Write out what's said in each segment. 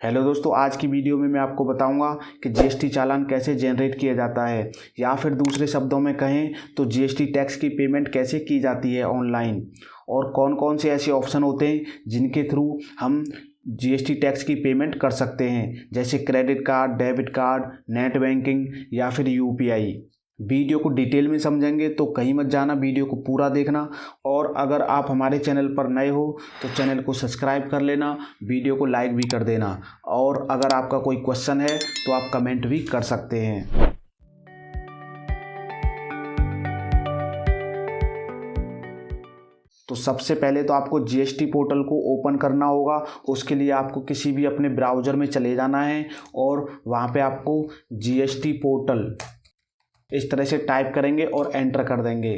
Hello दोस्तों, आज की वीडियो में मैं आपको बताऊंगा कि जीएसटी चालान कैसे जनरेट किया जाता है, या फिर दूसरे शब्दों में कहें तो जीएसटी टैक्स की पेमेंट कैसे की जाती है ऑनलाइन, और कौन कौन से ऐसे ऑप्शन होते हैं जिनके थ्रू हम जीएसटी टैक्स की पेमेंट कर सकते हैं, जैसे credit card, debit card, net banking या फिर यूपीआई। वीडियो को डिटेल में समझेंगे तो कहीं मत जाना, वीडियो को पूरा देखना। और अगर आप हमारे चैनल पर नए हो तो चैनल को सब्सक्राइब कर लेना, वीडियो को लाइक भी कर देना, और अगर आपका कोई क्वेश्चन है तो आप कमेंट भी कर सकते हैं। तो सबसे पहले तो आपको जीएसटी पोर्टल को ओपन करना होगा। उसके लिए आपको किसी भी अपने ब्राउज़र में चले जाना है और वहाँ पे आपको जीएसटी पोर्टल इस तरह से टाइप करेंगे और एंटर कर देंगे।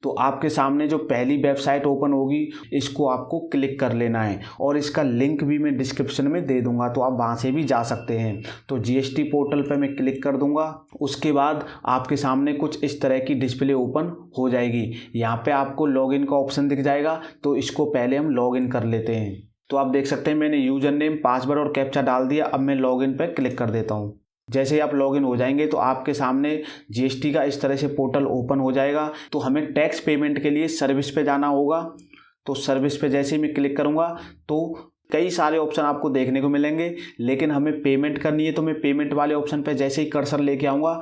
तो आपके सामने जो पहली वेबसाइट ओपन होगी, इसको आपको क्लिक कर लेना है, और इसका लिंक भी मैं डिस्क्रिप्शन में दे दूंगा, तो आप वहां से भी जा सकते हैं। तो जीएसटी पोर्टल पे मैं क्लिक कर दूंगा। उसके बाद आपके सामने कुछ इस तरह की डिस्प्ले ओपन हो जाएगी। यहाँ पे आपको लॉगिन का ऑप्शन दिख जाएगा, तो इसको पहले हम लॉगिन कर लेते हैं। तो आप देख सकते हैं मैंने यूजर नेम, पासवर्ड और कैप्चा डाल दिया। अब मैं लॉगिन पर क्लिक कर देता हूँ। जैसे ही आप लॉगिन हो जाएंगे तो आपके सामने जीएसटी का इस तरह से पोर्टल ओपन हो जाएगा। तो हमें टैक्स पेमेंट के लिए सर्विस पे जाना होगा। तो सर्विस पे जैसे ही मैं क्लिक करूंगा तो कई सारे ऑप्शन आपको देखने को मिलेंगे, लेकिन हमें पेमेंट करनी है तो मैं पेमेंट वाले ऑप्शन पे जैसे ही कर्सर लेके आऊँगा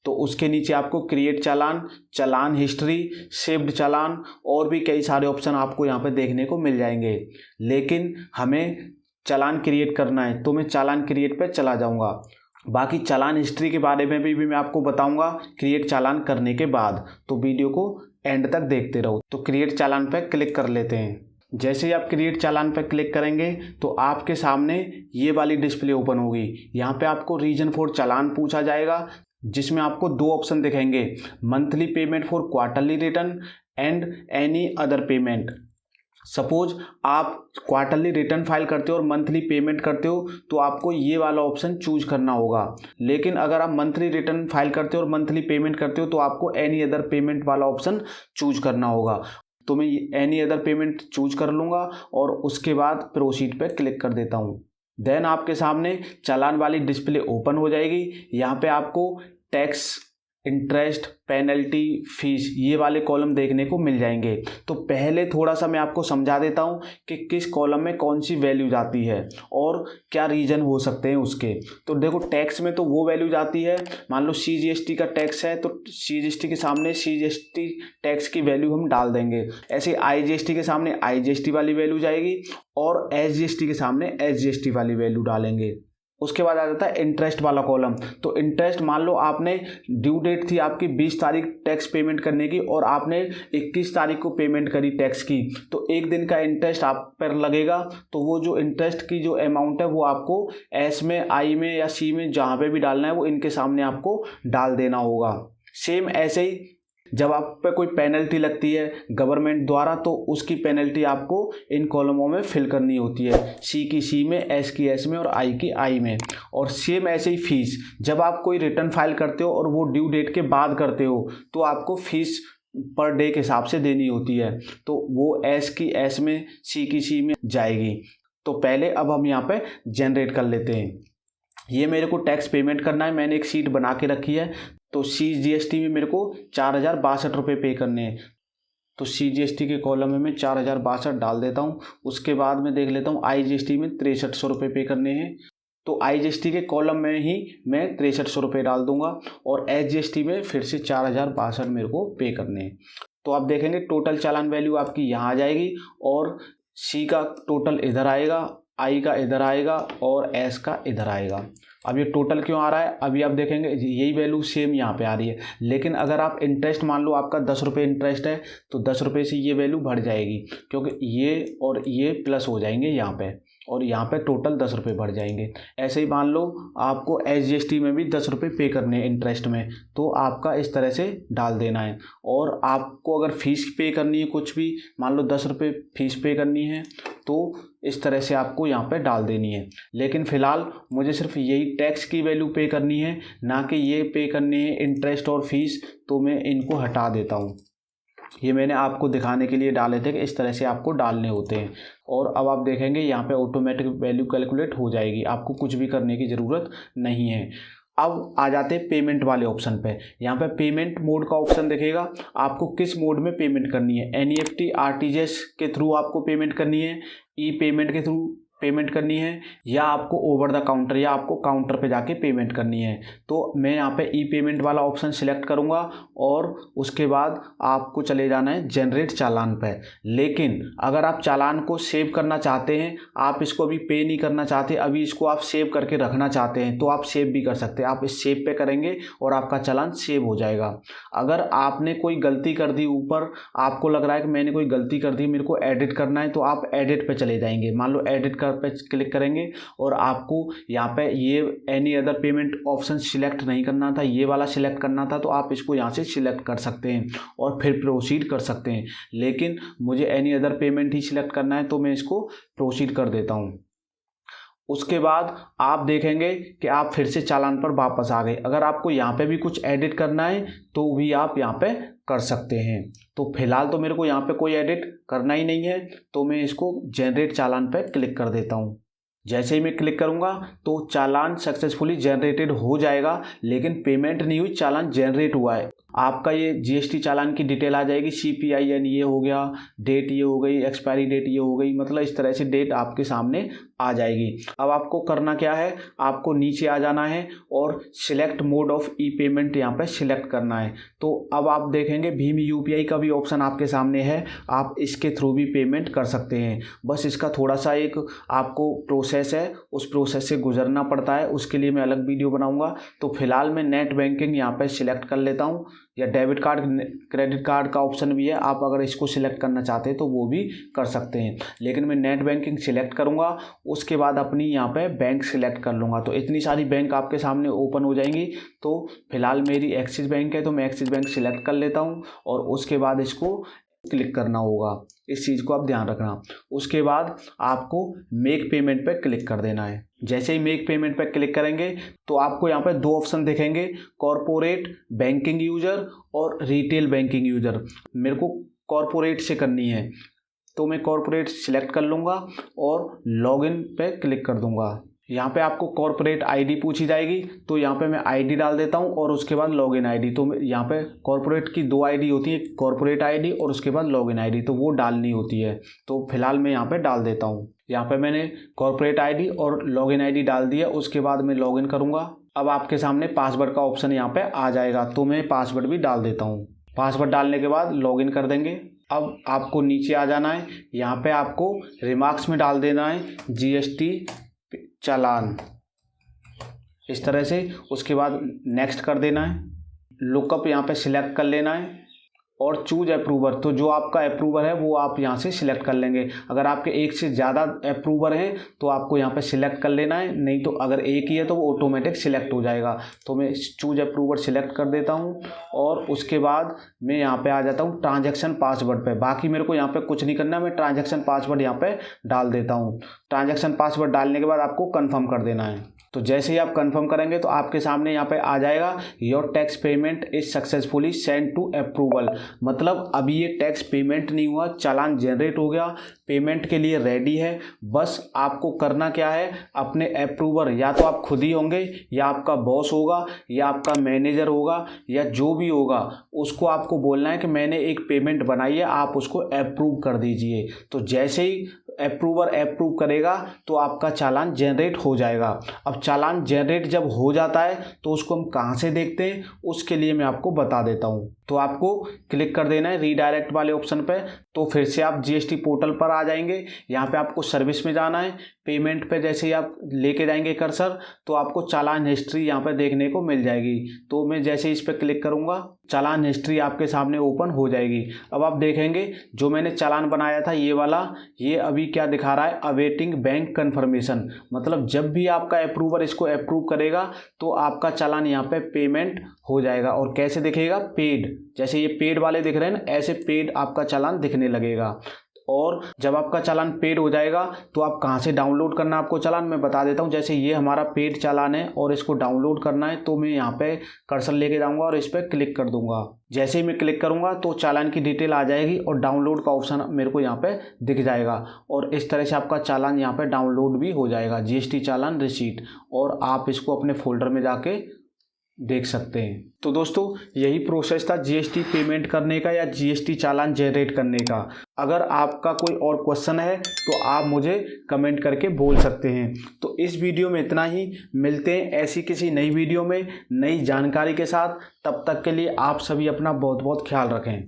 तो उसके नीचे आपको क्रिएट चालान, चालान हिस्ट्री, सेव्ड चालान और भी कई सारे ऑप्शन आपको यहाँ पे देखने को मिल जाएंगे। लेकिन हमें चालान क्रिएट करना है तो मैं चालान क्रिएट पे चला जाऊँगा। बाकी चालान हिस्ट्री के बारे में भी मैं आपको बताऊंगा क्रिएट चालान करने के बाद, तो वीडियो को एंड तक देखते रहो। तो क्रिएट चालान पर क्लिक कर लेते हैं। जैसे ही आप क्रिएट चालान पर क्लिक करेंगे तो आपके सामने ये वाली डिस्प्ले ओपन होगी। यहाँ पे आपको रीजन फॉर चालान पूछा जाएगा, जिसमें आपको दो ऑप्शन दिखेंगे, monthly payment for quarterly return and any other payment. Suppose आप क्वार्टरली रिटर्न फाइल करते हो और मंथली पेमेंट करते हो तो आपको ये वाला ऑप्शन चूज करना होगा। लेकिन अगर आप मंथली रिटर्न फाइल करते हो और मंथली पेमेंट करते हो तो आपको एनी अदर पेमेंट वाला ऑप्शन चूज करना होगा। तो मैं एनी अदर पेमेंट चूज कर लूँगा और उसके बाद प्रोसीड पे क्लिक कर देता हूँ। देन आपके सामने चालान वाली डिस्प्ले ओपन हो जाएगी। यहाँ पे आपको टैक्स, इंटरेस्ट, पेनल्टी, फीस ये वाले कॉलम देखने को मिल जाएंगे। तो पहले थोड़ा सा मैं आपको समझा देता हूँ कि किस कॉलम में कौन सी वैल्यू जाती है और क्या रीजन हो सकते हैं उसके। तो देखो, टैक्स में तो वो वैल्यू जाती है, मान लो सीजीएसटी का टैक्स है तो सीजीएसटी के सामने सीजीएसटी टैक्स की वैल्यू हम डाल देंगे। ऐसे आईजीएसटी के सामने आईजीएसटी वाली वैल्यू जाएगी और एसजीएसटी के सामने एसजीएसटी वाली वैल्यू डालेंगे। उसके बाद आ जाता है इंटरेस्ट वाला कॉलम। तो इंटरेस्ट, मान लो आपने ड्यू डेट थी आपकी 20 तारीख टैक्स पेमेंट करने की और आपने 21 तारीख को पेमेंट करी टैक्स की, तो एक दिन का इंटरेस्ट आप पर लगेगा। तो वो जो इंटरेस्ट की जो अमाउंट है वो आपको एस में, आई में या सी में जहाँ पे भी डालना है वो इनके सामने आपको डाल देना होगा। सेम ऐसे ही जब आप पे कोई पेनल्टी लगती है गवर्नमेंट द्वारा तो उसकी पेनल्टी आपको इन कॉलमों में फिल करनी होती है, सी की सी में, एस की एस में और आई की आई में। और सेम ऐसे ही फीस, जब आप कोई रिटर्न फाइल करते हो और वो ड्यू डेट के बाद करते हो तो आपको फीस पर डे के हिसाब से देनी होती है, तो वो एस की एस में, सी की सी में जाएगी। तो पहले अब हम यहाँ पे जनरेट कर लेते हैं। ये मेरे को टैक्स पेमेंट करना है, मैंने एक शीट बना के रखी है। तो सीजीएसटी में मेरे को 4062 रुपये पे करने हैं। तो सीजीएसटी के कॉलम में मैं 4062 डाल देता हूँ। उसके बाद मैं देख लेता हूँ आईजीएसटी में 6300 रुपये पे करने हैं। तो आईजीएसटी के कॉलम में ही मैं 6300 रुपये डाल दूंगा और एसजीएसटी में फिर से 4062 मेरे को पे करने हैं। तो आप देखेंगे टोटल चालान वैल्यू आपकी यहाँ आ जाएगी और सी का टोटल इधर आएगा, आई का इधर आएगा और एस का इधर आएगा। अब ये टोटल क्यों आ रहा है, अभी आप देखेंगे यही वैल्यू सेम यहाँ पे आ रही है। लेकिन अगर आप इंटरेस्ट, मान लो आपका 10 रुपये इंटरेस्ट है तो 10 रुपये से ये वैल्यू बढ़ जाएगी, क्योंकि ये और ये प्लस हो जाएंगे यहाँ पे, और यहाँ पे टोटल 10 रुपये बढ़ जाएंगे। ऐसे ही मान लो आपको एसजीएसटी में भी 10 रुपये पे करने हैं इंटरेस्ट में, तो आपका इस तरह से डाल देना है। और आपको अगर फ़ीस पे करनी है कुछ भी, मान लो 10 रुपये फ़ीस पे करनी है तो इस तरह से आपको यहाँ पे डाल देनी है। लेकिन फ़िलहाल मुझे सिर्फ यही टैक्स की वैल्यू पे करनी है, ना कि ये पे करनी है इंटरेस्ट और फीस, तो मैं इनको हटा देता हूँ। ये मैंने आपको दिखाने के लिए डाले थे कि इस तरह से आपको डालने होते हैं। और अब आप देखेंगे यहाँ पे ऑटोमेटिक वैल्यू कैलकुलेट हो जाएगी, आपको कुछ भी करने की ज़रूरत नहीं है। अब आ जाते हैं पेमेंट वाले ऑप्शन पे। यहाँ पे पेमेंट मोड का ऑप्शन दिखेगा, आपको किस मोड में पेमेंट करनी है, NEFT RTGS के थ्रू आपको पेमेंट करनी है, ई पेमेंट के थ्रू पेमेंट करनी है, या आपको ओवर द काउंटर या आपको काउंटर पे जाके पेमेंट करनी है। तो मैं यहाँ पे ई पेमेंट वाला ऑप्शन सिलेक्ट करूँगा और उसके बाद आपको चले जाना है जनरेट चालान पे। लेकिन अगर आप चालान को सेव करना चाहते हैं, आप इसको अभी पे नहीं करना चाहते, अभी इसको आप सेव करके रखना चाहते हैं, तो आप सेव भी कर सकते हैं। आप इस सेव पे करेंगे और आपका चालान सेव हो जाएगा। अगर आपने कोई गलती कर दी, ऊपर आपको लग रहा है कि मैंने कोई गलती कर दी, मेरे को एडिट करना है, तो आप एडिट पे चले जाएंगे। मान लो एडिट पे क्लिक करेंगे और आपको यहाँ पे ये any other payment option select नहीं करना था, ये वाला सिलेक्ट करना था, तो आप इसको यहाँ से सिलेक्ट कर सकते हैं और फिर प्रोसीड कर सकते हैं। लेकिन मुझे एनी अदर पेमेंट ही सिलेक्ट करना है, तो मैं इसको प्रोसीड कर देता हूँ। उसके बाद आप देखेंगे कि आप फिर से चालान पर वापस आ गए। अगर आपको यहाँ पे भी कुछ एडिट करना है तो भी आप यहाँ पे कर सकते हैं। तो फिलहाल तो मेरे को यहाँ पे कोई एडिट करना ही नहीं है, तो मैं इसको जनरेट चालान पे क्लिक कर देता हूँ। जैसे ही मैं क्लिक करूँगा तो चालान सक्सेसफुली जनरेटेड हो जाएगा, लेकिन पेमेंट नहीं हुई, चालान जनरेट हुआ है। आपका ये GST चालान की डिटेल आ जाएगी, CPIN ये हो गया, डेट ये हो गई, एक्सपायरी डेट ये हो गई, मतलब इस तरह से डेट आपके सामने आ जाएगी। अब आपको करना क्या है, आपको नीचे आ जाना है और select mode of E payment यहाँ पे सिलेक्ट करना है। तो अब आप देखेंगे भीम UPI का भी ऑप्शन आपके सामने है, आप इसके थ्रू भी पेमेंट कर सकते हैं। बस इसका थोड़ा सा एक आपको प्रोसेस है, उस प्रोसेस से गुजरना पड़ता है, उसके लिए मैं अलग वीडियो बनाऊंगा। तो फिलहाल मैं नेट बैंकिंग यहाँ पे सिलेक्ट कर लेता हूँ, या डेबिट कार्ड क्रेडिट कार्ड का ऑप्शन भी है, आप अगर इसको सिलेक्ट करना चाहते हैं तो वो भी कर सकते हैं। लेकिन मैं नेट बैंकिंग सिलेक्ट करूँगा, उसके बाद अपनी यहाँ पे बैंक सिलेक्ट कर लूँगा। तो इतनी सारी बैंक आपके सामने ओपन हो जाएंगी। तो फिलहाल मेरी एक्सिस बैंक है, तो मैं एक्सिस बैंक सिलेक्ट कर लेता हूँ और उसके बाद इसको क्लिक करना होगा, इस चीज़ को आप ध्यान रखना। उसके बाद आपको मेक पेमेंट पे क्लिक कर देना है। जैसे ही मेक पेमेंट पे क्लिक करेंगे तो आपको यहाँ पे दो ऑप्शन दिखेंगे, कॉरपोरेट बैंकिंग यूज़र और रिटेल बैंकिंग यूज़र। मेरे को कॉरपोरेट से करनी है, तो मैं कॉरपोरेट सिलेक्ट कर लूँगा और लॉगिन पे क्लिक कर दूँगा। यहाँ पे आपको कॉर्पोरेट आईडी पूछी जाएगी, तो यहाँ पे मैं आईडी डाल देता हूँ और उसके बाद लॉगिन आईडी। तो यहाँ पे कॉर्पोरेट की दो आईडी होती है, कॉर्पोरेट आईडी और उसके बाद लॉगिन आईडी, तो वो डालनी होती है। तो फिलहाल मैं यहाँ पे डाल देता हूँ। यहाँ पे मैंने कॉर्पोरेट आईडी और लॉगिन आईडी डाल दिया, उसके बाद मैं लॉगिन करूँगा। अब आपके सामने पासवर्ड का ऑप्शन यहाँ पे आ जाएगा, तो मैं पासवर्ड भी डाल देता हूँ। पासवर्ड डालने के बाद लॉगिन कर देंगे। अब आपको नीचे आ जाना है, यहाँ पे आपको रिमार्क्स में डाल देना है GST चालान, इस तरह से। उसके बाद नेक्स्ट कर देना है, लुकअप यहाँ पे सिलेक्ट कर लेना है और चूज अप्रूवर, तो जो आपका अप्रूवर है वो आप यहाँ से सिलेक्ट कर लेंगे। अगर आपके एक से ज़्यादा अप्रूवर हैं तो आपको यहाँ पे सिलेक्ट कर लेना है, नहीं तो अगर एक ही है तो वो ऑटोमेटिक सिलेक्ट हो जाएगा। तो मैं चूज अप्रूवर सिलेक्ट कर देता हूँ और उसके बाद मैं यहाँ पे आ जाता हूँ ट्रांजैक्शन पासवर्ड पे। बाकी मेरे को यहाँ पे कुछ नहीं करना, मैं ट्रांजैक्शन पासवर्ड यहाँ पे डाल देता हूँ। ट्रांजैक्शन पासवर्ड डालने के बाद आपको कन्फर्म कर देना है। तो जैसे ही आप कंफर्म करेंगे तो आपके सामने यहाँ पे आ जाएगा your tax payment is successfully send to approval. मतलब अभी ये टैक्स पेमेंट नहीं हुआ, चालान जनरेट हो गया, पेमेंट के लिए रेडी है। बस आपको करना क्या है, अपने अप्रूवर, या तो आप खुद ही होंगे या आपका बॉस होगा या आपका मैनेजर होगा या जो भी होगा, उसको आपको बोलना है कि मैंने एक पेमेंट बनाई है, आप उसको अप्रूव कर दीजिए। तो जैसे ही अप्रूवर अप्रूव करेगा तो आपका चालान जनरेट हो जाएगा। अब चालान जनरेट जब हो जाता है तो उसको हम कहाँ से देखते हैं, उसके लिए मैं आपको बता देता हूँ। तो आपको क्लिक कर देना है रीडायरेक्ट वाले ऑप्शन पे, तो फिर से आप GST पोर्टल पर आ जाएंगे। यहाँ पे आपको सर्विस में जाना है, पेमेंट पे जैसे ही आप लेके जाएंगे कर्सर तो आपको चालान हिस्ट्री यहाँ पे देखने को मिल जाएगी। तो मैं जैसे ही इस पर क्लिक करूँगा चालान हिस्ट्री आपके सामने ओपन हो जाएगी। अब आप देखेंगे जो मैंने चालान बनाया था ये वाला, ये अभी क्या दिखा रहा है, अवेटिंग बैंक कन्फर्मेशन। मतलब जब भी आपका अप्रूवर इसको अप्रूव करेगा तो आपका चालान यहाँ पे पेमेंट हो जाएगा। और कैसे दिखेगा, पेड, जैसे ये पेड वाले दिख रहे हैं ना, ऐसे पेड आपका चालान दिखने लगेगा। और जब आपका चालान पेड हो जाएगा तो आप कहाँ से डाउनलोड करना आपको चालान मैं बता देता हूँ। जैसे ये हमारा पेड चालान है और इसको डाउनलोड करना है तो मैं यहाँ पे कर्सर लेके जाऊँगा और इस पर क्लिक कर दूंगा। जैसे ही मैं क्लिक करूँगा तो चालान की डिटेल आ जाएगी और डाउनलोड का ऑप्शन मेरे को यहाँ पे दिख जाएगा और इस तरह से आपका चालान यहाँ पे डाउनलोड भी हो जाएगा, जीएसटी चालान रिसीट, और आप इसको अपने फोल्डर में जाके देख सकते हैं। तो दोस्तों यही प्रोसेस था जीएसटी पेमेंट करने का या जीएसटी चालान जनरेट करने का। अगर आपका कोई और क्वेश्चन है तो आप मुझे कमेंट करके बोल सकते हैं। तो इस वीडियो में इतना ही, मिलते हैं ऐसी किसी नई वीडियो में नई जानकारी के साथ। तब तक के लिए आप सभी अपना बहुत बहुत ख्याल रखें।